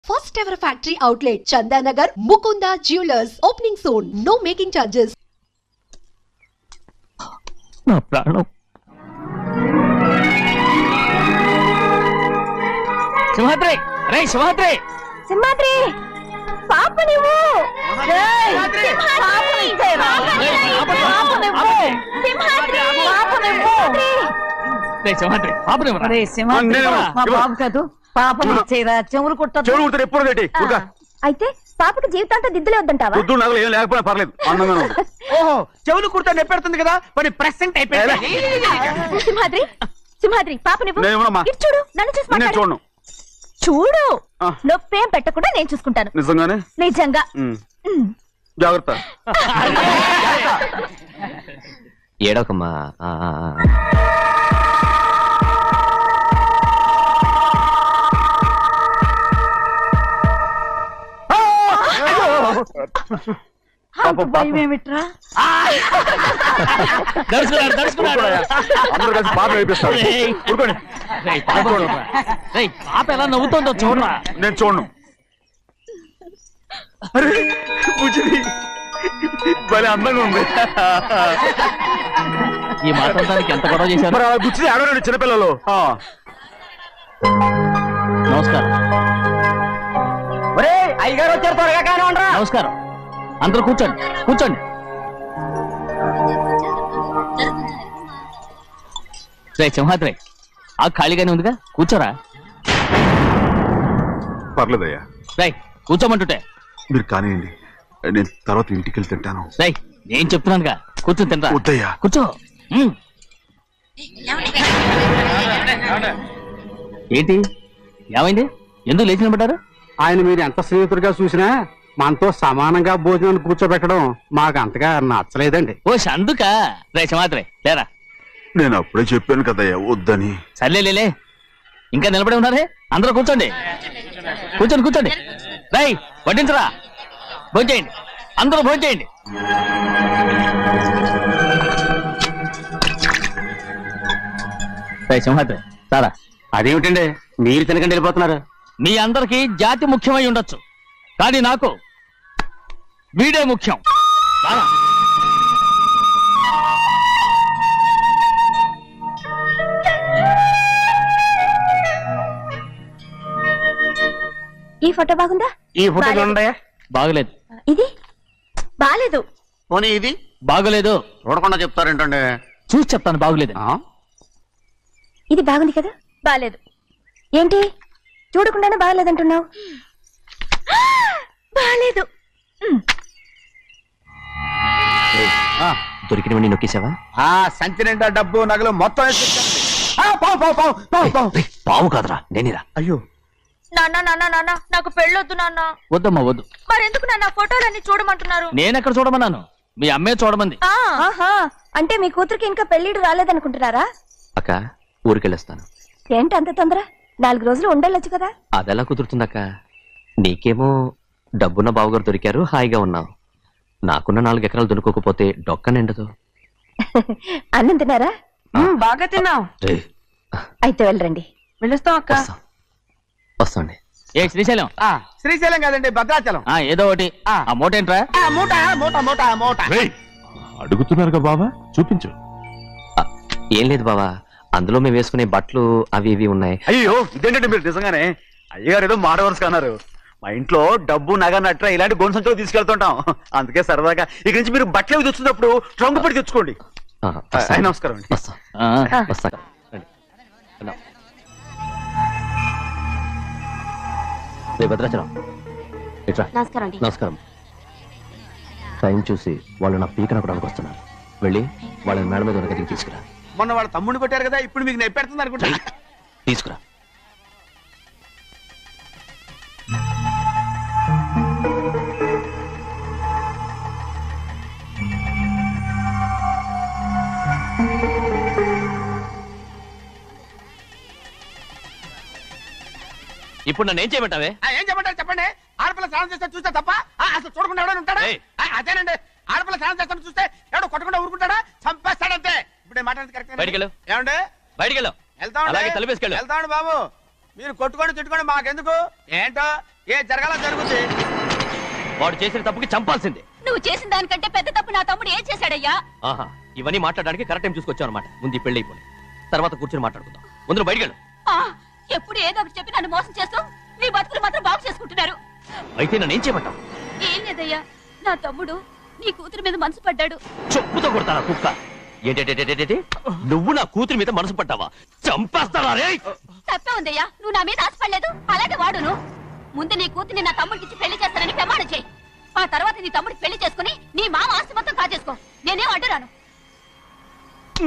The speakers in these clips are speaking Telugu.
First ever factory outlet, Chandanagar, Mukunda Jewelers. Opening soon. No making charges. నా ప్రాణం. సింహాద్రి, రే సింహాద్రి, సింహాద్రి పాప నువ్వు సింహాద్రి పాపని మా బాబు కాదు పాపం ఇచ్చేరా చెవులు కుట్ట ఎప్పుడు అయితే పాపకి జీవితాంతం దిద్దులే వద్దంటావా ఏం లేకపోయినా పర్లేదు ఓహో చెవులు కుర్తా నెప్పెడుతుంది కదా మరి ప్రెసెంట్ అయిపోయింది. సింహాద్రి సింహాద్రి పాప నువ్వు ఇటు చూడు నన్ను చూసి మాట్లాడు. చూడను చూడు నొప్పేం పెట్టకుండా నేను చూసుకుంటాను. నిజంగానే నిజంగా జాగ్రత్త. ఏడవకమ్మా. భయమేమిట్రా అందరూ కలిసి పాట వేపిస్తారు. ఊరుకోండి. పాప ఎలా నవ్వుతుందో చూడరా. నేను చూడను. అరే బుజ్జిది భలే అందంగా ఉంది. ఈ మాట్లాడడానికి ఎంత గొడవ చేశారు. మరి బుజ్జిది ఆడవాడు చిన్నపిల్లలు. నమస్కారం. అయ్యగారు వచ్చారు త్వరగా కానీ ఉండరా. నమస్కారం. అందరూ కూర్చోండి కూర్చోండి. రే సింహాద్రి ఆ ఖాళీగానే ఉందిగా కూర్చోరా. పర్లేదయ్యా. రై కూర్చోమంటుంటే. మీరు కానివ్వండి, నేను తర్వాత ఇంటికి వెళ్ళి తింటాను. రై నేను చెప్తున్నానుగా కూర్చొని తింటా. వద్దయ్యా. కూర్చో. ఏంటి ఏమైంది, ఎందుకు లేచి నిలబడ్డారు? ఆయన మీరు ఎంత స్నేహితుడిగా చూసినా మనతో సమానంగా భోజనాన్ని కూర్చోబెట్టడం మాకు అంతగా నచ్చలేదండి. ఓ అందుక. రే సింహాద్రి లేరా. నేను అప్పుడే చెప్పాను కదయ్యా వద్దని. సర్లే ఇంకా నిలబడి ఉన్నారే, అందరూ కూర్చోండి కూర్చోండి కూర్చోండి. రై వడ్డించరా, భోంచేయండి, అందరూ భోంచేయండి. రై సింహాద్రి సారా. అదేమిటండి మీరు తినకండి వెళ్ళిపోతున్నారు? మీ అందరికీ జాతి ముఖ్యమై ఉండొచ్చు, కానీ నాకు వీడే ముఖ్యం. రారా. ఈ ఫోటో బాగుందా? ఈ ఫోటో చూడండి. బాగలేదు. ఇది బాలేదు. పోనీ ఇది బాగలేదు. చూడకుండా చెప్తారేంటండి? చూసి చెప్తాను బాగలేదు. ఇది బాగుంది కదా? బాలేదు. ఏంటి చూడకుండానే బాగలేదంటున్నావు? బాలేదు. దొరికినవన్నీ నొక్కేసావా? సంచి నిండా డబ్బు నగలు మొత్తం పావు కాదురా నేనేరా. అయ్యో నాన్న నాకు పెళ్ళొద్దు నాన్న. వద్దమ్మా వద్దు. మరెందుకు నాన్న ఫోటోలన్నీ చూడమంటున్నారు? నేనెక్కడ చూడమన్నాను, మీ అమ్మే చూడమంది. అంటే మీ కూతురికి ఇంకా పెళ్లిడు రాలేదనుకుంటున్నారా? అక్క ఊరికెళ్ళొస్తాను. ఏంటి అంత తొందర? 4 రోజులు ఉండొచ్చు కదా. అదెలా కుదురుతుందక్క? నీకేమో డబ్బున్న బావగారు దొరికారు, హాయిగా ఉన్నావు. నాకున్న 4 ఎకరాలు దొరుకోకపోతే డొక్క నిండదు. అన్నం తిన్నారా? బాగా తిన్నావు. అయితే వెళ్ళరండి. వెళ్ళొస్తాం అక్క. వస్తాండి. ఏ శ్రీశైలం? శ్రీశైలం కాదండి భద్రాచలం. ఏదో ఒకటి. ఆ మూట ఏంట్రా? మూట మూట మూట మూట. అడుగుతున్నారుగా బావా, చూపించు. ఏం లేదు బావా, అందులో మేము వేసుకునే బట్టలు అవి ఇవి ఉన్నాయి. అయ్యో ఇదేంటంటే మీరు నిజంగానే అయ్యగారు ఏదో మాడవర్స్ అన్నారు. మా ఇంట్లో డబ్బు నగ నట్ర ఇలాంటి గొంతు సంచులు తీసుకెళ్తుంటాం. అందుకే సరదాగా ఇక నుంచి మీరు బట్టలు తెచ్చుకున్నప్పుడు ట్రంక్ పెట్టి తెచ్చుకోండి. నమస్కారం అండి. వస్తా. భద్రాచలం నమస్కారం. టైం చూసి వాళ్ళు నా పీక నక్కడానికి వస్తున్నారు. వెళ్ళి వాళ్ళని మేడ మీద ఉన్న గదికి తీసుకురా. మొన్న వాళ్ళ తమ్ముడిని కొట్టారు కదా, ఇప్పుడు మీకు నెప్పెడుతుంది అనుకుంటా. తీసుకురా. ఇప్పుడు నన్ను ఏం చేయమంటావే? ఏం చెప్పంటారు చెప్పండి. ఆడపిల్ల స్నానం చేస్తే చూస్తే తప్ప అసలు చూడకుండా ఎవడో ఉంటాడా? అదేనండి, ఆడపిల్ల స్నానం చేస్తాను చూస్తే ఎవడో కొట్టకుండా ఊరుకుంటాడా? చంపేస్తాడంతే. ఇప్పుడు మాట్లాడేది కరెక్ట్. బయటికి వెళ్ళు. ఏమండి బయటికి వెళ్ళు. వెళ్తామండి. అలాగే తలపేసుకెళ్ళు. వెళ్తామండి బాబు. మీరు కొట్టుకొని తిట్టుకొని మాకెందుకు? ఏంటో ఏ జరగాల జరుగుతుంది. వాడు చేసిన తప్పుకి చంపాల్సిందే. నువ్వు చేసిన దానికంటే పెద్ద తప్పు నా తమ్ముడు ఏం చేశాడయ్యా? ఆహా, ఇవన్నీ మాట్లాడడానికి కరెక్ట్ టైం చూసుకొచ్చావు అనమాట. ముందు ఈ పెళ్లి అయిపోయి తర్వాత కూర్చొని మాట్లాడుకుందాం. ముందు బయటికి వెళ్ళు. ఎప్పుడు ఏదో ఒకటి చెప్పి నన్ను మోసం చేస్తూ మీ బతుకులు మాత్రం బాగు చేసుకుంటున్నారు. అయితే నన్ను ఏం చేయమంటావు? ఏం లేదయ్యా, నా తమ్ముడు నీ కూతురు మీద మనసు పడ్డాడు. చెప్పుతో కొడతారా కుక్క? ఏంటేంటి నువ్వు నా కూతురి మీద మనసు పడ్డావా? చంపేస్తావా రే? తప్పే ఉందయ్యా, నువ్వు నా మీద ఆశపడలేదు, అలాగే వాడును. ముందు నీ కూతుర్ని నా తమ్ముడికి పెళ్లి చేస్తానని ప్రమాణం చేయి. ఆ తర్వాత నీ తమ్ముడికి పెళ్లి చేసుకుని నీ మామ ఆస్తి మొత్తం కాజేసుకో. నేనేం అడ్డురాను.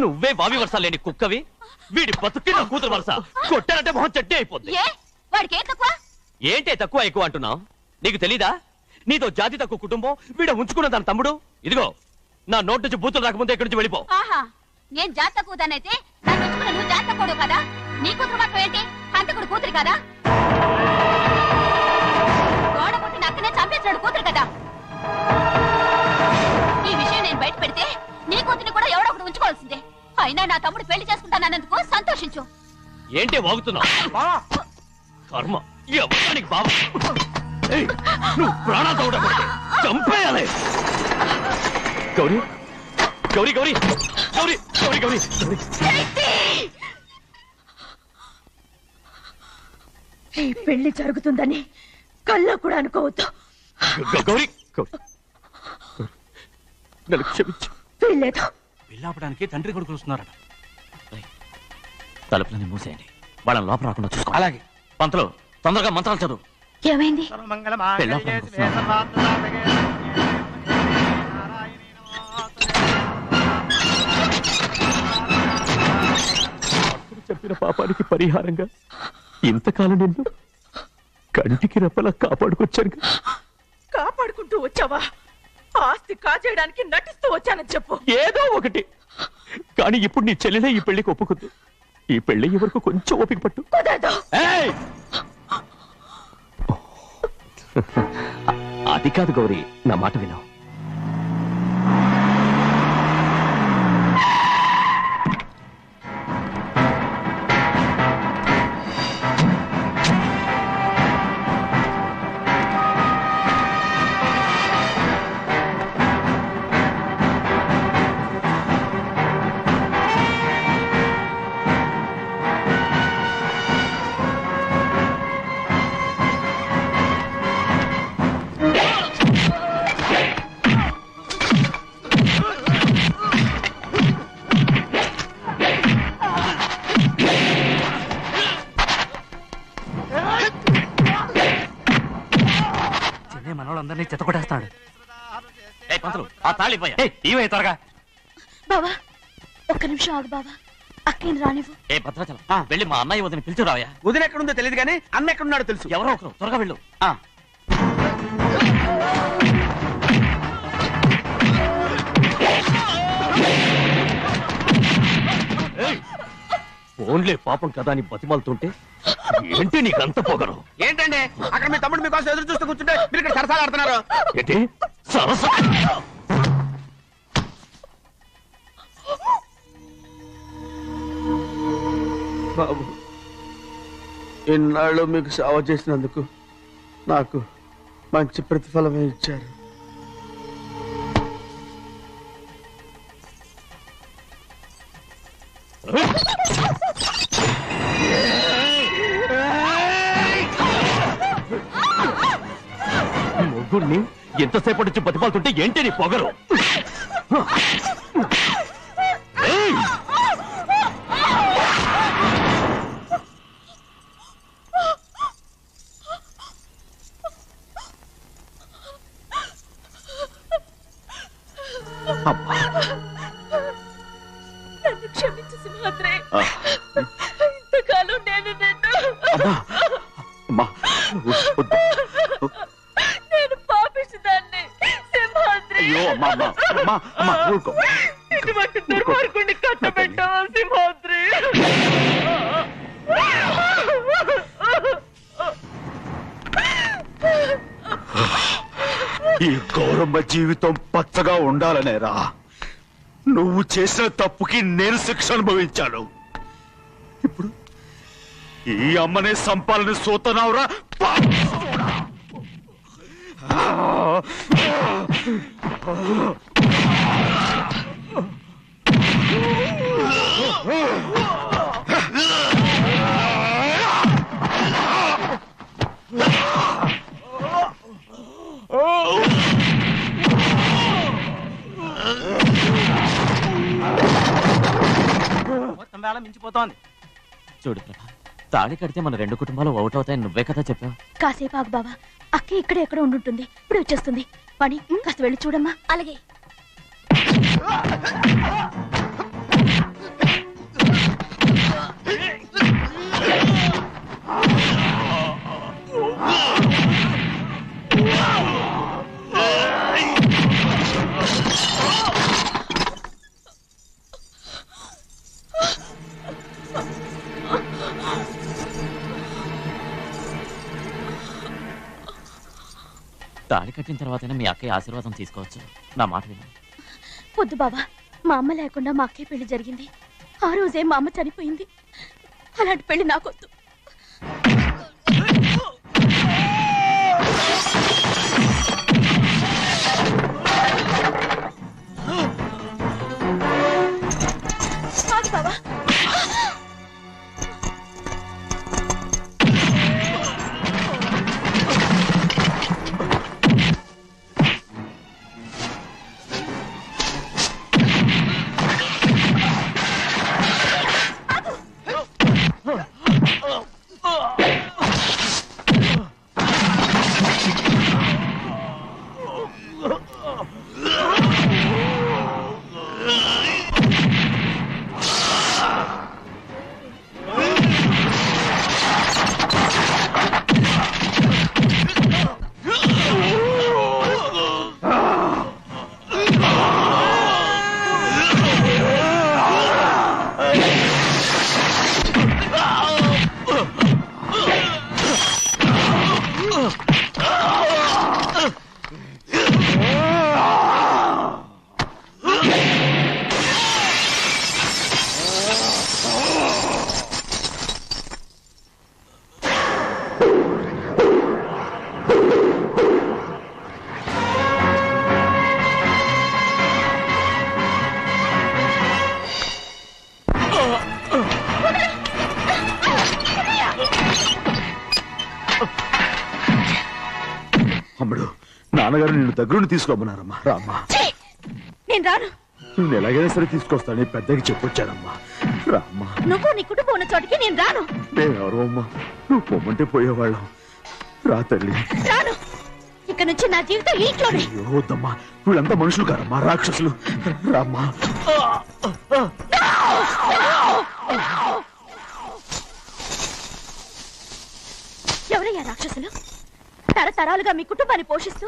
నువ్వే బావి వరుస లేని కుక్కవి. వీడి బతుక్కి నా కూతురు వరుస. కొట్టానంటే మొహం చెట్టే అయిపోద్ది. ఏ వాడికి ఏం తక్కువ? ఏంటే తక్కువ ఎక్కువ అంటున్నావు? నీకు తెలీదా? నీతో జాతి తక్కువ కుటుంబం వీడ ఉంచుకున్న దాని తమ్ముడు. ఇదిగో నా నోటి నుంచి బూతులు రాకముందే ఇక్కడి నుంచి వెళ్ళిపో. ఆహా, నేను జాత కూదానైతే నన్ను ఉంచుకున్న నువ్వు జాత కూడు కదా. నీ కూతురు మాత్రం ఏంటి, అంతకుడు కూతురు కదా. గోడ పుట్టిన అక్కనే చంపేసినాడు కూతురు కదా. ఈ విషయం నేను బయట పెడితే నీ కూతురిని కూడా ఎవడో ఒకటి ఉంచుకోవాల్సిందే. అయినా నా తమ్ముడు పెళ్లి చేసుకుంటానన్నందుకు సంతోషించు. ఏంటి వాగుతున్నావు? కర్మ ఎవరికి బాబా. నువ్వు ప్రాణాలతో ఉండకూడదు, చంపేయాలి. గౌరీ గౌరీ గౌరీ గౌరీ గౌరీ గౌరీ ఈ పెళ్లి జరుగుతుందని కల్లో కూడా అనుకోవద్దు. గౌరీ గౌరీ నన్ను క్షమించు. వీల్లేదు. పెళ్ళాపడానికి తండ్రి కొడుకులు వస్తున్నారట. తలుపులని మూసేయండి, వాళ్ళని లోపల రాకుండా చూసుకో. అలాగే. పంతులు తొందరగా మంత్రాలు చదువు. ఏమైంది? చెప్పిన పాపానికి పరిహారంగా ఇంతకాలం నిన్ను కంటికి రెప్పలా కాపాడుకొచ్చాను. కాపాడుకుంటూ వచ్చావా? ఆస్తి కాజేయడానికి నటిస్తూ వచ్చానని చెప్పు. ఏదో ఒకటి. కానీ ఇప్పుడు నీ చెల్లెలే ఈ పెళ్లికి ఒప్పుకుంది. ఈ పెళ్లి వరకు కొంచెం ఓపిక పట్టు. ఏయ్! అది కాదు గౌరీ, నా మాట విను. మనోళ్ళందరినీ చెత్తకొట్టేస్తాడు. ఆ తాళి ఇవే త్వరగా. బావా ఒక్క నిమిషం ఆగు బావా, అక్కేం రానివ్వు. ఏ భద్రాచలం, వెళ్ళి మా అన్నయ్య వదిన పిలిచిరావయ్యా. వదిన ఎక్కడుందో తెలియదు కానీ అన్న ఎక్కడున్నాడో తెలుసు. ఎవరో ఒకరు త్వరగా వెళ్ళు. ఫోన్లే పాపం కదా అని బతిమాలుతుంటే ఏంటి నీకంత పొగరు? ఏంటండి అక్కడ మీ తమ్ముడు మీకోసం ఎదురు చూస్తూ కూర్చుంటే మీరు ఇక్కడ సరసాలు ఆడుతున్నారు. ఏంటి సరస? బాబు, ఇన్నాళ్ళు మీకు సేవ చేసినందుకు నాకు మంచి ప్రతిఫలమే ఇచ్చారు. ముగ్గురిని ఎంతసేపటి నుంచి బతిమాలుతుంటే ఏంటి నీ పొగరు? నన్ను క్షమించు సింహాద్రి. ఇంతకాలం నేను నేను పాపిస్తుదాన్ని సింహాద్రి. ఇటువంటి దుర్మార్గుడిని కట్టబెట్టావా సింహాద్రి? ఈ గౌరమ్మ జీవితం పచ్చగా ఉండాలనేరా నువ్వు చేసిన తప్పుకి నేను శిక్ష అనుభవించాను. ఇప్పుడు ఈ అమ్మనే సంపాలని సోతనావురా. మొత్తం వేళ మించిపోతోంది. చూడు ప్రభా, తాళి కడితే మన రెండు కుటుంబాలు అవుట్ అవుతాయని నువ్వే కదా చెప్పావు. కాసేపు ఆగు బావా, అక్క ఇక్కడే ఎక్కడ ఉండుంటుంది, ఇప్పుడు వచ్చేస్తుంది. పని కాస్త వెళ్ళి చూడమ్మా. అలాగే. తాళి కట్టిన తర్వాతైనా మీ అక్కయ్య ఆశీర్వాదం తీసుకోవచ్చు. నా మాట విను. వద్దు బావా, మా అమ్మ లేకుండా మా అక్కయ్య పెళ్లి జరిగింది. ఆ రోజే మా అమ్మ చనిపోయింది. అలాంటి పెళ్లి నాకొద్దు. ఆగు బావా. అమ్ముడు, నాన్నగారు నిన్ను దగ్గరుండి తీసుకోమన్నారమ్మా. రామ్మా. నేను రాను. నేను ఎలాగైనా సరే తీసుకొస్తానని పెద్దకి చెప్పొచ్చారమ్మా. రామ్మా. నువ్వు నీ కుటుంబం ఉన్న చోటికి నేను రాను. మేమెవరు అమ్మా, నువ్వు పొమ్మంటే పోయేవాళ్ళం. రా తల్లి. రాను. ఇక్కడ నుంచి నా జీవితం ఈ ఇంట్లోనే. అయ్యో వద్దమ్మా, వీళ్ళంతా మనుషులు కారమ్మా, రాక్షసులు. రామ్మా. ఎవరయ్యా రాక్షసులు? తరతరాలుగా మీ కుటుంబాన్ని పోషిస్తూ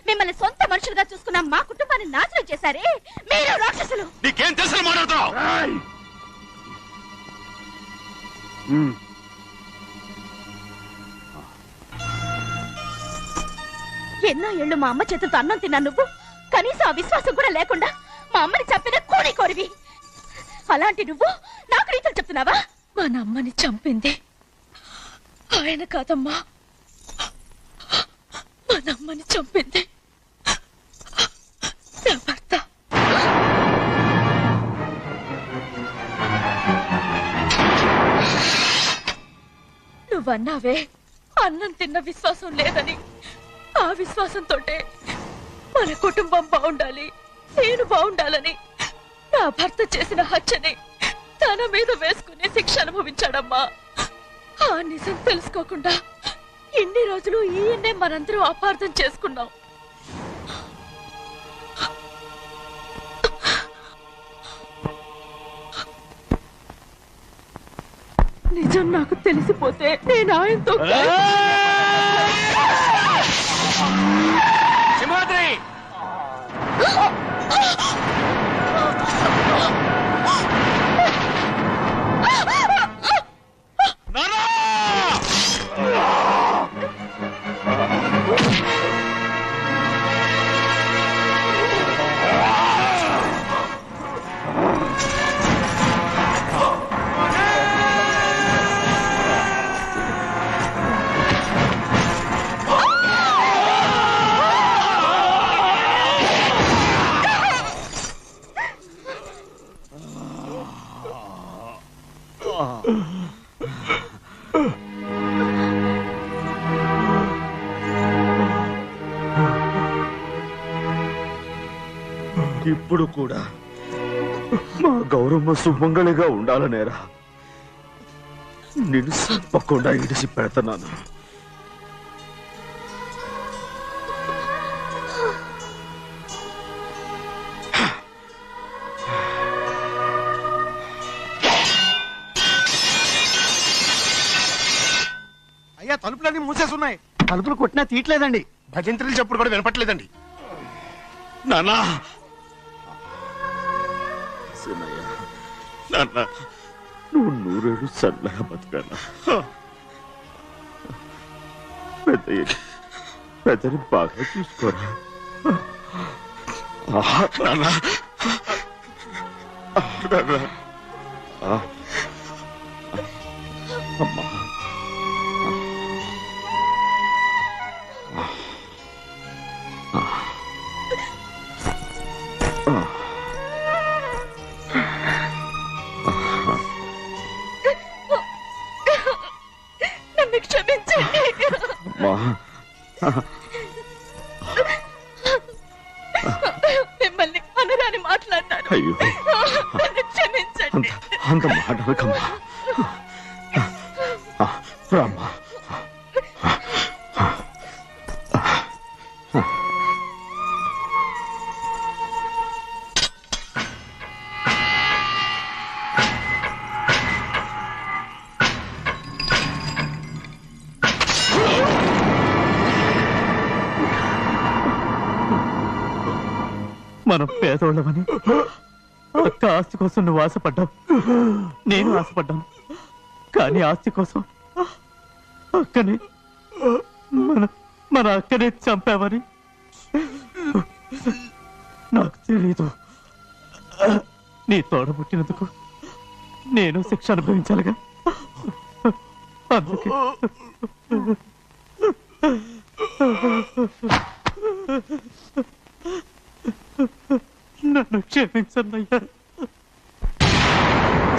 మిమ్మల్ని సొంత మనుషులుగా చూసుకున్న మా కుటుంబాన్ని నాశనం చేశారే మీరు రాక్షసులు. నీకేం తెలుసు మాట్లాడుతున్నావు? ఎన్నో ఏళ్ళు మా అమ్మ చేతులతో అన్నం తిన్నా నువ్వు కనీసం ఆ విశ్వాసం కూడా లేకుండా మా అమ్మని చంపిన కోడి కోరివి. అలాంటి నువ్వు నాకు రీతులు చెప్తున్నావా? మా అమ్మని చంపింది ఆయన కాదమ్మా, మా అమ్మని చంపింది నా భర్త. నువ్వన్నావే అన్నం తిన్న విశ్వాసం లేదని. ఆ విశ్వాసంతో మన కుటుంబం బాగుండాలి, నేను బాగుండాలని నా భర్త చేసిన హత్యని తన మీద వేసుకునే శిక్ష అనుభవించాడమ్మా. ఆ నిజం తెలుసుకోకుండా ఇన్ని రోజులు ఈయన్నే మనందరం అపార్థం చేసుకున్నాం. నిజం నాకు తెలిసిపోతే నేను ఆయనతో సింహాద్రి! ఇప్పుడు కూడా మా గౌరమ్మ సుమంగళిగా ఉండాలనేరా నేను తప్పకుండా ఇడిసి పెడతాను. అయ్యా తలుపులన్నీ మూసేసున్నాయి. తలుపులు కొట్టినా తీయట్లేదండి. భజంత్రులు చెప్పుడు కూడా వినపట్లేదండి. నానా సినయ్య, నాన్న నువ్వు నూరేడు చల్లగా బతకాలా. పెద్దని బాగా చూసుకోరా. నాన్న అమ్మా నన్ను క్షమించండి. మిమ్మల్ని అనరాని మాట్లాడినాను. అయ్యో నన్ను క్షమించండి. అంత మాటలకమ్మా. రామ్మా. మనం పేదోళ్ళమని అక్క ఆస్తి కోసం నువ్వు ఆశపడ్డావు, నేను ఆశపడ్డాను. కానీ ఆస్తి కోసం అక్కని మన అక్కనే చంపావని నాకు తెలీదు. నీ తోడ పుట్టినందుకు నేను శిక్ష అనుభవించాలిగా. అందుకే నన్ను క్షమించన్నయ్యా.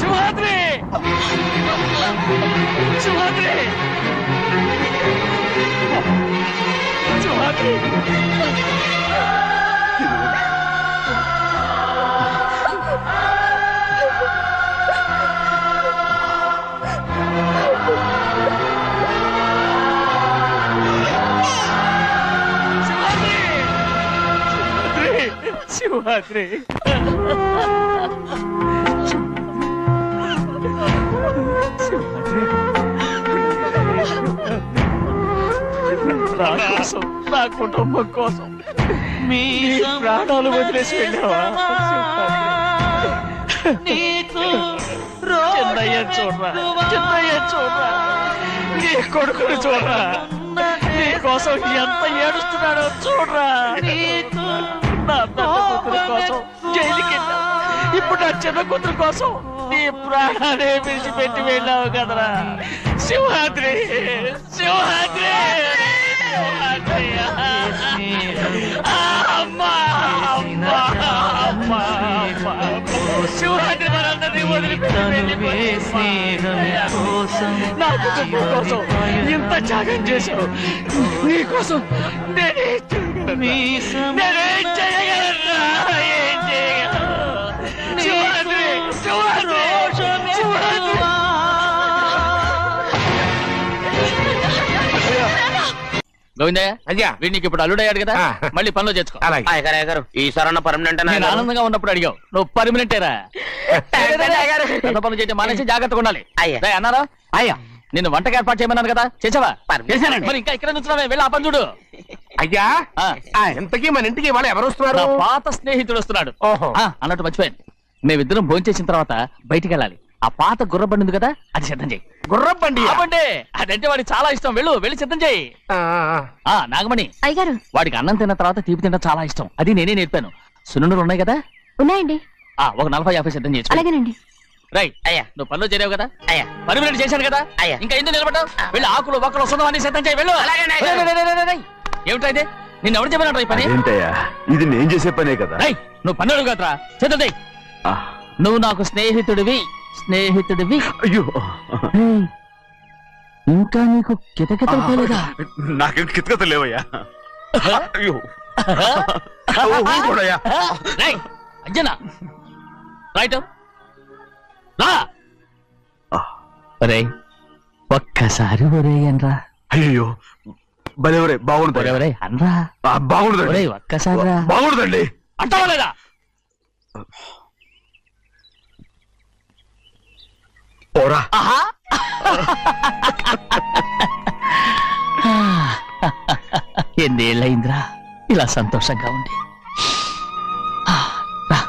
శివాద్రి, శివాద్రి, శివాద్రి. శివాద్రి, నా కోసం, నా కుటుంబం కోసం మీ ప్రాణాలు వదిలేసి వెళ్ళావా? చిన్నయ్య చూడరా, చిన్నయ్య చూడరా, నీ కొడుకుని చూడరా, నీ కోసం ఎంత ఏడుస్తున్నాడో చూడరా. నా పెద్ద కూతురు కోసం జైలుకి వెళ్ళావు, ఇప్పుడు నా చిన్న కూతురు కోసం నీ ప్రాణాలే విడిచిపెట్టి వెళ్ళావు కదరా. సింహాద్రి, సింహాద్రి, సింహాద్రి. అమ్మా, అమ్మా, అమ్మా, అమ్మా. సింహాద్రి మనందరినీ వదిలిపెట్టి నా కుటుంబం కోసం ఇంత త్యాగం చేశావు. నీ కోసం నేనేం చేయగలరా? ఏం చేయగలరా? శివాద్రి, శివాద్రి, శివాద్రి. గోవిందయ్య, అయ్యా వీడికి ఇప్పుడు అల్లుడయ్యాడు కదా, మళ్ళీ పనిలో చేసుకో. ఈసారన్న పర్మనెంట్ నేను ఆనందంగా ఉన్నప్పుడు అడిగావు, నువ్వు పర్మనెంటేరా. పెద్ద పనులు చేయడం మానేసి జాగ్రత్తగా ఉండాలి. రేయ్, అన్నారా? అయ్యా నిన్ను వంటకి ఏర్పాటు చేయమన్నాను కదా, చేసావా? చేశానండి. మరి ఇంకా ఇక్కడ నుంచున్నావే, వెళ్ళి ఆ పని చూడు. అయ్యా ఇంతకీ మన ఇంటికి వాళ్ళు ఎవరు వస్తున్నారు? నా పాత స్నేహితుడు వస్తున్నాడు. ఓహో. అన్నట్టు మర్చిపోయాను, మేమిద్దరం భోంచేసిన తర్వాత బయటికి వెళ్ళాలి. ఆ పాత గుర్రబండి ఉంది కదా, అది సిద్ధం చేయి. గుర్రబండి బండి అదంటే వాడికి చాలా ఇష్టం. వెళ్ళి సిద్ధం చేయి. నాగమణి, అయ్యగారు వాడికి అన్నం తిన్న తర్వాత తీపి తినడం చాలా ఇష్టం. అది నేనే నేర్పాను. సున్నుండలు ఉన్నాయి కదా, ఉన్నాయండి. ఒక 40-50 సిద్ధం చేసి. అలాగేనండి. రైట్ అయ్యా, నువ్వు పనులు చేరావు కదా, అయ్యా పర్మినెంట్ చేశాను కదా, అయ్యా ఇంకా ఎందుకు నిలబడ్డావు? వెళ్ళి ఆకులు ఒక్కలు వస్తుందని సిద్ధం చేయి. వెళ్ళు. ఏమిటా ఇది? నిన్ను ఎవరు చెప్పినట్టు ఈ పని? ఏంటయ్యా, ఇది నేను చేసే పనే కదా. రేయ్, నువ్వు పన్నుడు కదరా, సిద్ధం చేయి. నువ్వు నాకు స్నేహితుడివి, స్నేహితుడివి. అయ్యో, ఏయ్, ఇంకా నీకు కితకితలు పోలేదా? నాకేం కితకత లేవయ్యా. అయ్యో, ఊరుకోడయ్యా. రేయ్, అంజనా రైట్ రా ఒరే ఒక్కసారి ఒరే అనరా అయ్యో భలే బాగుంది ఒరే అనరా బాగుండదండి ఒరే ఒక్కసారి రా బాగుండదండి అంటావా లేదా పోరా ఆహా ఎన్నేళ్ళయిందిరా ఇలా సంతోషంగా ఉండి రా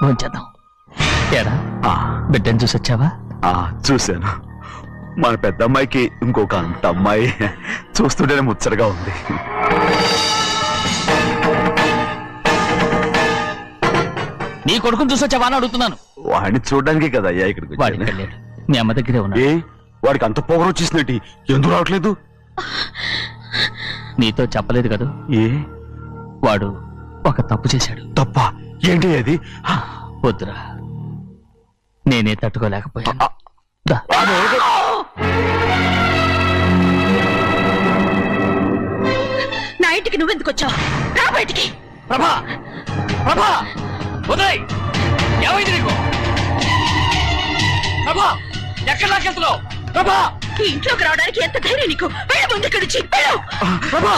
భోంచేద్దాం ఏరా ఆ, బిడ్డను చూసి వచ్చావా ఆ, చూశాను మన పెద్ద అమ్మాయికి ఇంకొక అంత అమ్మాయి చూస్తుంటేనే ముచ్చటగా ఉంది. నీ కొడుకుని చూసి వచ్చావా అని అడుగుతున్నాను వాడిని చూడడానికి కదా అయ్యా ఇక్కడికి వాడికి వచ్చాను. వెళ్ళాడు మీ అమ్మ దగ్గరే ఉన్నాడు ఏ వాడికి అంత పొగరు వచ్చేసినట్టు ఎందుకు రావట్లేదు? నీతో చెప్పలేదు కదా ఏ వాడు ఒక తప్పు చేశాడు తప్ప ఏంటి అది? వద్దురా నేనే తట్టుకోలేకపోయాను ఆ, దా. నా ఇంటికి నువ్వెందుకు వచ్చావు? రా బయటికి. ప్రభా ప్రభా ఉదయ్ ఏమైంది నీకు ప్రభా ఎక్కడ నాకెళ్తున్నావు ప్రభా ఈ ఇంట్లోకి రావడానికి ఎంత ధైర్యం నీకు? వెళ్ళు ముందు ఇక్కడి నుంచి, వెళ్ళు. ప్రభా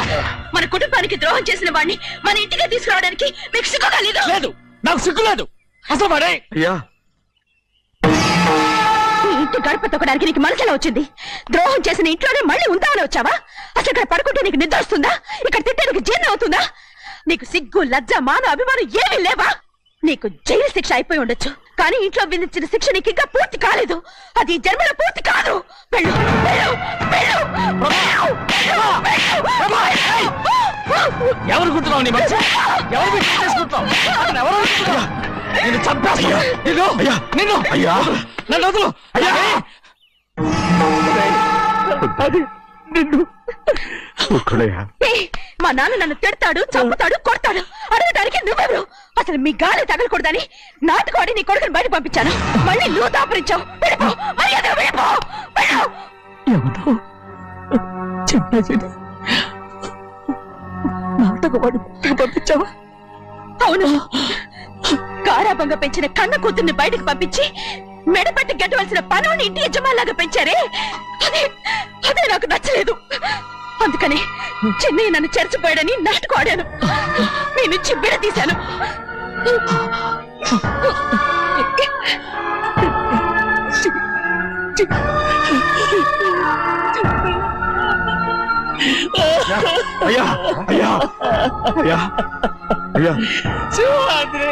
మన కుటుంబానికి ద్రోహం చేసిన వాడిని మన ఇంటికి తీసుకురావడానికి మీకు సిగ్గుగా లేదు? లేదు నాకు సిగ్గు లేదు అసలు వాడే అయ్యా ఈ ఇంటి గడప తొక్కడానికి నీకు మనసులో వచ్చింది. ద్రోహం చేసిన ఇంట్లోనే మళ్ళీ ఉందామని వచ్చావా? అసలు ఇక్కడ పడుకుంటే నీకు నిద్ర వస్తుందా? ఇక్కడ తింటే నీకు జీర్ణం అవుతుందా? నీకు సిగ్గు లజ్జ మాన అభిమానం ఏమీ లేవా? నీకు జైలు శిక్ష అయిపోయి ఉండొచ్చు, కానీ ఇంట్లో విధించిన శిక్ష నీకు ఇంకా పూర్తి కాలేదు. అది ఈ జన్మలో పూర్తి కాదు. వెళ్ళు, వెళ్ళు, వెళ్ళు, వెళ్ళు, వెళ్ళు, వెళ్ళు. ఎవరు కుట్టున్నావు నీ మనిషి ఎవరు పెట్టి చేసుకుంటున్నావు అతను ఎవరు అనుకుంటున్నావు? నిన్ను చంపేస్తా నిన్ను నిన్ను అయ్యా నన్ను వదులు అయ్యా అది నిన్ను ఒక్కడయ్యా ఏయ్, మా నాన్న నన్ను తిడతాడు, చంపుతాడు, కొడతాడు. అడగడానికి నువ్వెవరు? అసలు మీ గాలి తగలకూడదని నాటుకోడి నీ కొడుకుని బయట పంపించాను. మళ్ళీ నువ్వు దాపరించావు. వెళ్ళిపో, మర్యాదగా వెళ్ళిపో, వెళ్ళు. ఎవరో చెప్పేది నాటకవాడి పంపించావా? అవును, గారాబంగా పెంచిన కన్న కూతుర్ని బయటకు పంపించి మెడపట్టి గెట్టవలసిన పనుని ఇంటి యజమానిలాగా పెంచారే, అదే నాకు నచ్చలేదు. అందుకని చిన్నయ్య నన్ను చెరచిపోయాడని నాటకం ఆడాను. మీ నుంచి విడదీశాను. అయ్యా అయ్యా అయ్యా అయ్యా శివాద్రి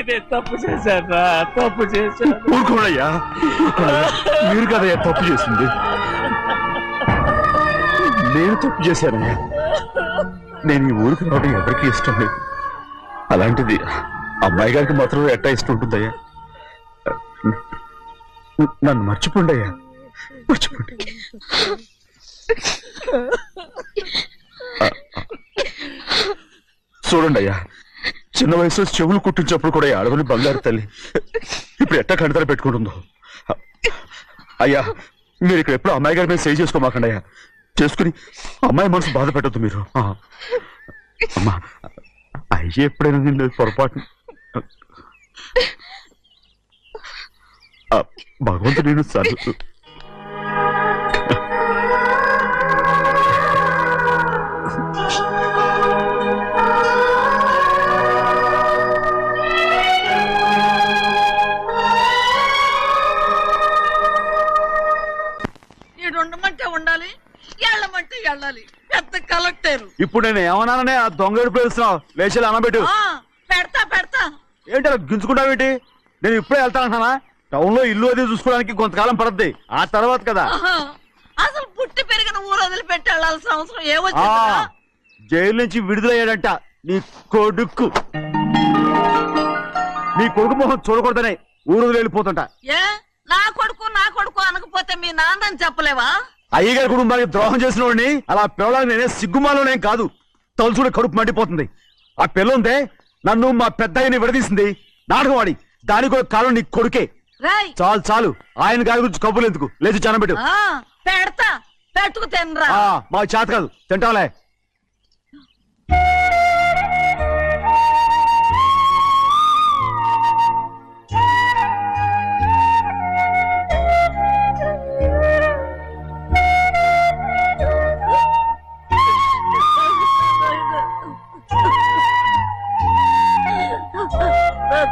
నేను తప్పు చేశాను తప్పు చేశాను ఊరుకోడయ్యా మీరు కదయ్యా తప్పు చేసింది. నేను తప్పు చేశానయ్యా. నేను ఈ ఊరికి రావడం ఎవరికి ఇష్టం లేదు. అలాంటిది అమ్మాయి గారికి మాత్రం ఎట్టా ఇష్టం ఉంటుందయ్యా. నన్ను మర్చిపోండి అయ్యా, మర్చిపోండి. చూడండి అయ్యా, చిన్న వయసులో చెవులు కుట్టించినప్పుడు కూడా ఈ ఆడవని బంగారు తల్లి ఇప్పుడు ఎట్టా కంటతల పెట్టుకుంటుందో. అయ్యా మీరు ఇక్కడ ఎప్పుడు అమ్మాయి గారి మీద సేవ్ చేసుకోమాకండి అయ్యా. చేసుకుని అమ్మాయి మనసు బాధ పెట్టద్దు మీరు. అమ్మా అయ్యే ఎప్పుడైనా నిన్ను పొరపాటు భగవంతుడు నేను సర్దు. ఉండమంటే ఉండాలి, వెళ్ళమంటే వెళ్ళాలి. పెద్ద కలెక్టర్. ఇప్పుడు నేను ఏమన్నాననే ఆ దొంగ ఎడుపు వేస్తున్నావు? లేచేలా అనబెట్టు. పెడతా పెడతా. ఏంటి అలా గించుకుంటావేంటి? నేను ఇప్పుడే వెళ్తానంటున్నానా? టౌన్ లో ఇల్లు అది చూసుకోవడానికి కొంతకాలం పడద్ది, ఆ తర్వాత కదా. అసలు పుట్టి పెరిగిన ఊరు వదిలిపెట్టి వెళ్ళాల్సిన అవసరం ఆ ఏమొచ్చింది? జైలు నుంచి విడుదలయ్యాడంట నీ కొడుకు. నీ కొడుకు మొహం చూడకూడదనే ఊరు వదిలి వెళ్ళిపోతుంట. ఏ నా కొడుకు అనకపోతే మీ నాన్నని చెప్పలేవా? అయ్యగారి కుటుంబానికి ద్రోహం చేసిన వాడిని అలా పిల్లలని నేనే సిగ్గుమాలోనేం కాదు, తలుచుకుంటే కడుపు మండిపోతుంది. ఆ పిల్లందే నన్ను మా పెద్దయ్యని విడదీసింది, నాటకవాడి. దానికి ఒక కాలం నీ కొడుకే. రాయ్ చాలు చాలు, ఆయన గారి గురించి కబుర్లు ఎందుకు, లేచి జనబెట్టు. పెడతా, పెట్టుకు తినరా. మా చేత కాదు, తింటాలే.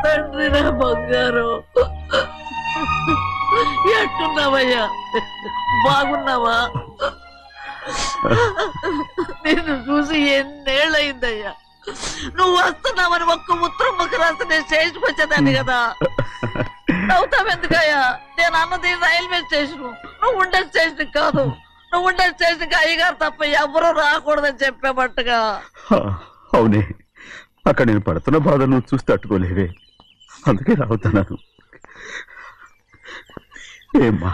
తండ్రి నా బంగారం ఎట్టున్నావయ్యా బాగున్నావా నిన్ను చూసి ఎన్నేళ్ళయిందయ్యా నువ్వు వస్తున్నావని ఒక్క ఉత్తరం ముక్క రాస్తే నేను స్టేషన్కి వచ్చేదాన్ని కదా నవ్వుతావెందుకయ్యా నేను అన్నది రైల్వే స్టేషన్ నువ్వు ఉండే స్టేషన్ కాదు నువ్వు ఉండే స్టేషన్కి అయ్యగారు తప్ప ఎవరూ రాకూడదని చెప్పేమట్టుగా అవునే అక్కడ నేను పడుతున్న బాధలు నువ్వు చూసి తట్టుకోలేవే అందుకే రావుతున్నాను ఏమ్మా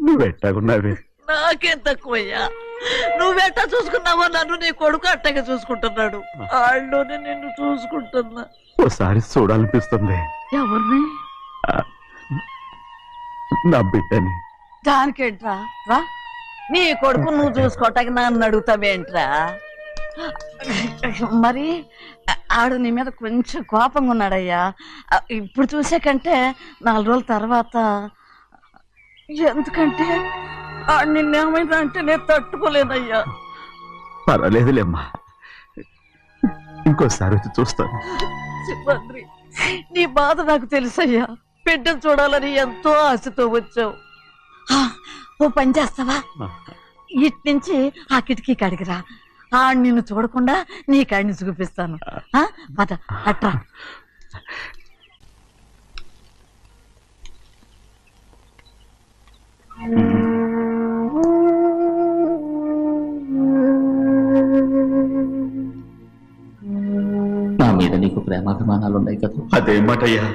నువ్వెట్టాగున్నావే నాకేం తక్కువయ్యా నువ్వెట్టా చూసుకున్నావో నన్ను నీ కొడుకు అట్టగా చూసుకుంటున్నాడు ఆళ్ళలోనే నిన్ను చూసుకుంటున్నా ఓసారి చూడాలనిపిస్తుంది ఎవరిని నా బిడ్డని దానికేంట్రా రా నీ కొడుకు నువ్వు చూసుకోవటానికి నన్ను అడుగుతావేంట్రా మరి ఆడు నీ మీద కొంచెం కోపంగా ఉన్నాడయ్యా ఇప్పుడు చూసే కంటే 4 రోజుల తర్వాత ఎందుకంటే ఆడు నిన్నేమైనా అంటే నేను తట్టుకోలేనయ్యా పర్వాలేదులేమ్మా ఇంకోసారి వచ్చి చూస్తాను సింహాద్రి నీ బాధ నాకు తెలుసయ్యా బిడ్డను చూడాలని ఎంతో ఆశతో వచ్చావు ఓ పని చేస్తావా ఇటు నుంచి ఆ కిటికీ కడిగిరా నిన్ను చూడకుండా నీ కాడిని చూపిస్తాను పద అట్రా నా మీద నీకు ప్రేమాభిమానాలు ఉన్నాయి కదా అదేమాటయ్యా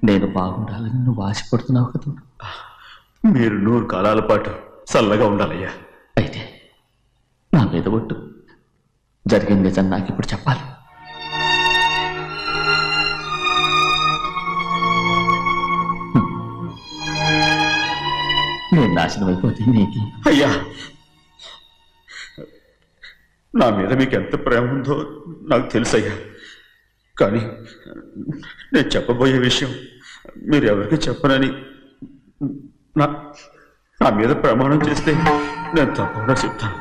నేను బాగుండాలని నువ్వు ఆశపడుతున్నావు కదా మీరు 100 కాలాల పాటు చల్లగా ఉండాలయ్యా అయితే నా మీద ఒట్టు జరిగిన నిజం నాకు ఇప్పుడు చెప్పాలి నేను నాశనం అయిపోతే నీకు అయ్యా నా మీద మీకు ఎంత ప్రేమ ఉందో నాకు తెలుసయ్యా కానీ నేను చెప్పబోయే విషయం మీరు ఎవరికి చెప్పనని నా మీద ప్రమాణం చేస్తే నేను తప్పకుండా చెప్తాను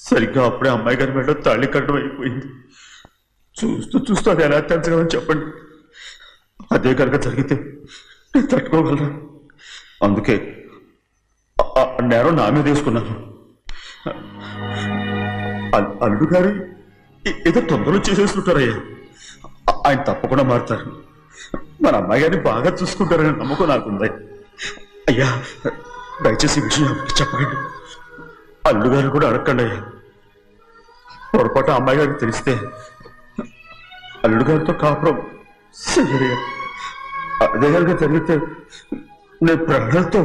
సరిగ్గా అప్పుడే అమ్మాయి గారి మెడలో తాళి కట్టడం అయిపోయింది చూస్తూ చూస్తూ అది ఎలా తెంచగలని చెప్పండి అదే కనుక జరిగితే నేను తట్టుకోగలరా అందుకే నేరం నా మీద వేసుకున్నాను అల్లుడు గారు ఏదో తొందరలో చేసేసుకుంటారయ్యా ఆయన తప్పకుండా మారుతారు మన అమ్మాయి గారిని బాగా చూసుకుంటారని నమ్మకం నాకుంది అయ్యా దయచేసి ఈ విషయం ఎవరికి చెప్పండి అల్లుడు గారు కూడా అడగండి అయ్యా పొరపాటు అమ్మాయి గారికి తెలిస్తే అల్లుడు గారితో కాపురం చెయ్యయ్యా అదే కనుక జరిగితే నేను ప్రాణాలతో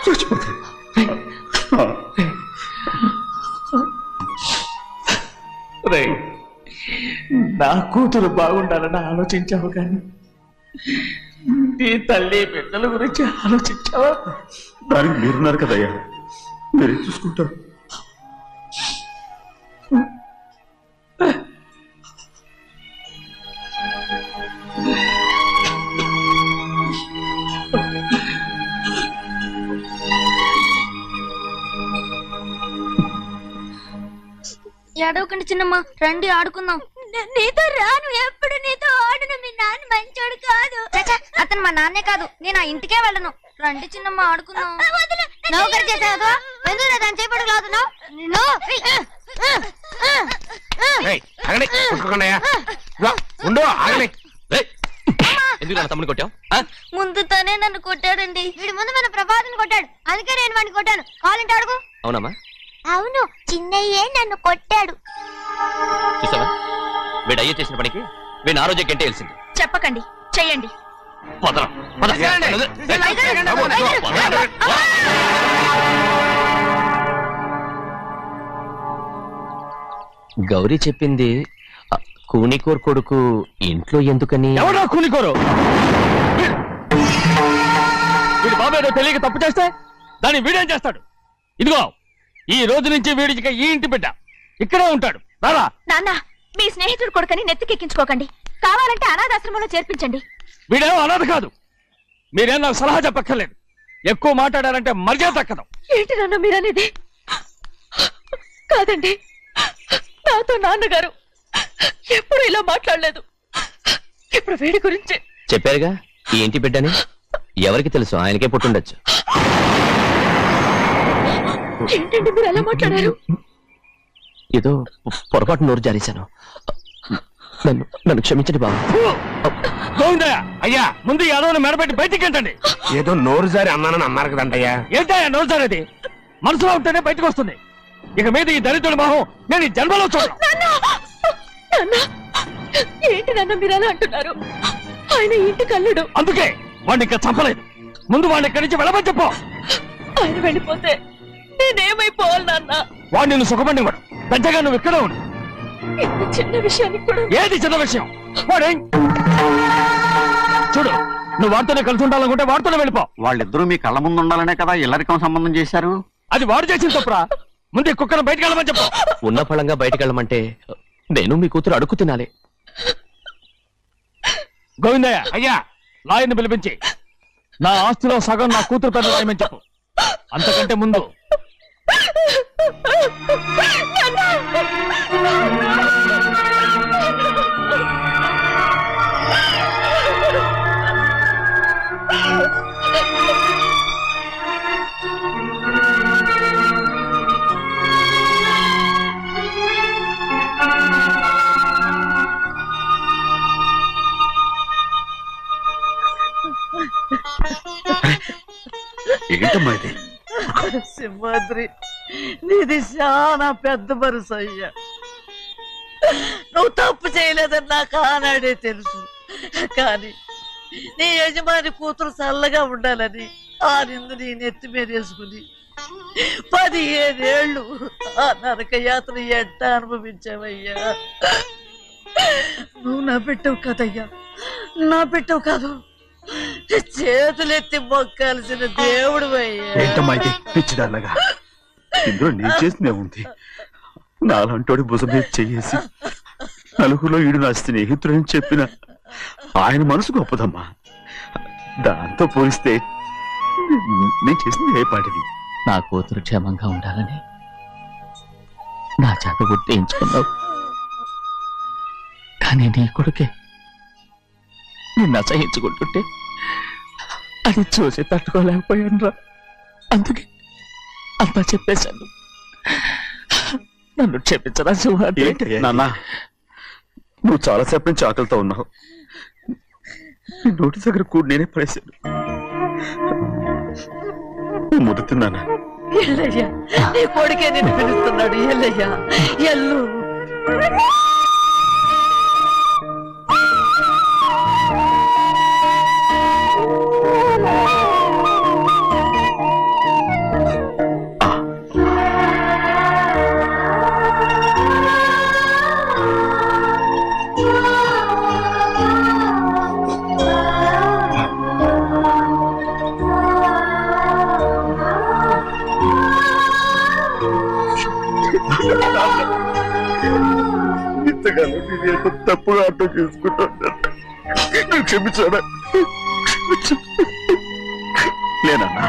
చచ్చిపోతాను నా కూతురు బాగుండాలని ఆలోచించావు కానీ నీ తల్లి బిడ్డల గురించి ఆలోచించావా దానికి మీరున్నారు కదయ్యా మీరేం చూసుకుంటారు ఏడవకండి చిన్నమ్మ రండి ఆడుకుందాం నీతో రాను ఎప్పుడు నీతో ఆడను మీ నాన్న మంచోడు కాదు అతను మా నాన్నే కాదు నేను ఆ ఇంటికే వెళ్ళను రండి చిన్నమ్మ ఆడుకుందాం నౌకరు చేసావు ఎందుకు దాని చేపడు లాదున్నావు ఎందుకు తమ్ముడు కొట్టావు ముందు తనే నన్ను కొట్టాడండి వీడి ముందు మన ప్రభాతం కొట్టాడు అందుకే నేను వాడిని కొట్టాను కావాలంటే అడుగు అవునమ్మా అవును చిన్నయ్యే నన్ను కొట్టాడు చూసావా వీడు అయ్యే చేసిన పనికి వీడిని ఆ రోజే గంటేయాల్సింది చెప్పకండి చెయ్యండి గౌరీ చెప్పింది కూనికోర్ కొడుకు ఇంట్లో ఎందుకని ఎవడా కూనికోరు వీడి బాబాయ్ తెలియక తప్పు చేస్తే దాన్ని వీడేం చేస్తాడు ఇదిగో ఈ రోజు నుంచి వీడికి ఈ ఇంటి బిడ్డ ఇక్కడే ఉంటాడు రారా నాన్న మీ స్నేహితుడు కొడుకని నెత్తికెక్కించుకోకండి. కావాలంటే అనాథాశ్రమంలో చేర్పించండి. వీడేమో అనాథ కాదు. మీరేం నాకు సలహా చెప్పక్కర్లేదు. ఎక్కువ మాట్లాడారంటే మర్యాద తక్కదు. ఏంటి నాన్న మీరనేది? కాదండి, నాతో నాన్నగారు ఎప్పుడు ఇలా మాట్లాడలేదు. ఇప్పుడు వీడి గురించి చెప్పారుగా ఈ ఇంటి బిడ్డని. ఎవరికి తెలుసు, ఆయనకే పుట్టుండొచ్చు. ఏంటండి మీరు ఎలా మాట్లాడారు? ఏదో పొరపాటు నోరు జారేశాను. నన్ను క్షమించండి బాబు. గోవిందయ్య, అయ్యా ముందు ఈ అడవుని మెడపెట్టి బయటికి ఏంటండి? ఏదో నోరు జారి అన్నానని అన్నారు కదంటయ్యా. ఏంటయ్యా నోరు జారేది? మనసులో ఉంటేనే బయటకు వస్తుంది. ఇక మీద ఈ దరిద్రుడి మొహం నేను ఈ జన్మలో చూడను. నాన్న, ఏంటి నాన్న మీరు అలా అంటున్నారు? ఆయన ఇంటి కల్లుడు. అందుకే వాడిని ఇంకా చంపలేదు. ముందు వాడిని ఇక్కడి నుంచి వెళ్ళమని చెప్పు. ఆయన వెళ్ళిపోతే నేనేమైపోవాలి నాన్న? వాడు నిన్ను సుఖపడివాడు. పెద్దగా నువ్వు ఇక్కడే ఉండు. ఇంత చిన్న విషయానికి కూడా ఏది చిన్న విషయం? వాడే చూడు, నువ్వు వాడితోనే కలిసి ఉండాలనుకుంటే వాడితోనే వెళ్ళిపో. వాళ్ళిద్దరూ మీ కళ్ళ ముందు ఉండాలనే కదా ఇల్లరికం సంబంధం చేశారు. అది వాడు చేసిన తప్పురా. ముందు ఈ కుక్కను బయటకు వెళ్ళమని చెప్పు. ఉన్న ఫలంగా బయటకు వెళ్ళమంటే నేను మీ కూతురు అడుగు తినాలి. గోవిందయ్య, అయ్యా లాయర్ని పిలిపించి నా ఆస్తిలో సగం నా కూతురు పేరు రాయమని చెప్పు. అంతకంటే ముందు ఏంటమ్మా ఇది? సింహాద్రి, నీది చాలా పెద్ద మనసు అయ్యా. నువ్వు తప్పు చేయలేదని నాకు ఆనాడే తెలుసు. కానీ నీ యజమాని కూతురు చల్లగా ఉండాలని ఆ నిందు నీ నెత్తి మీద వేసుకుని 15 ఏళ్ళు ఆ నరక యాత్ర ఎట్ట అనుభవించావయ్యా. నువ్వు నా పెట్టవు కదయ్యా, నా పెట్టవు కాదు, చేతులెత్తి మొక్కాల్సిన దేవుడు అయ్యా. ఏంటమ్మా ఇది పిచ్చిదాన్నగా? ఇందులో నేను చేసినే ఉంది. నాలంటోడి భుజం మీద చెయ్యేసి నలుగురిలో ఈడు నా స్నేహితుడని చెప్పిన ఆయన మనసు గొప్పదమ్మా. దాంతో పోలిస్తే నేను చేసింది ఏ పాటిది? నా కూతురు క్షేమంగా ఉండాలని నా చేత గుర్తించుకున్నావు. కానీ నీ కొడుకే నిన్ను అసహించుకుంటుంటే అది చూసి తట్టుకోలేకపోయాను రా. అందుకే అంతా చెప్పేశాను. నన్ను క్షమించరా సింహాద్రి. నాన్న, నువ్వు చాలాసేపు నుంచి ఆకలితో ఉన్నావు. నీ నోటి దగ్గర కూడా నేనే పడేశాను. ముద్దు తిన్నానా? ఎల్లయ్యా, నీ కొడుకే నిన్ను పిలుస్తున్నాడు. ఎల్లయ్యా, ఎల్లు. ఇంతకాలం నేను ఎంత తప్పుగా అర్థం చేసుకుంటాను. నువ్వు క్షమించాడా? లేనన్నా.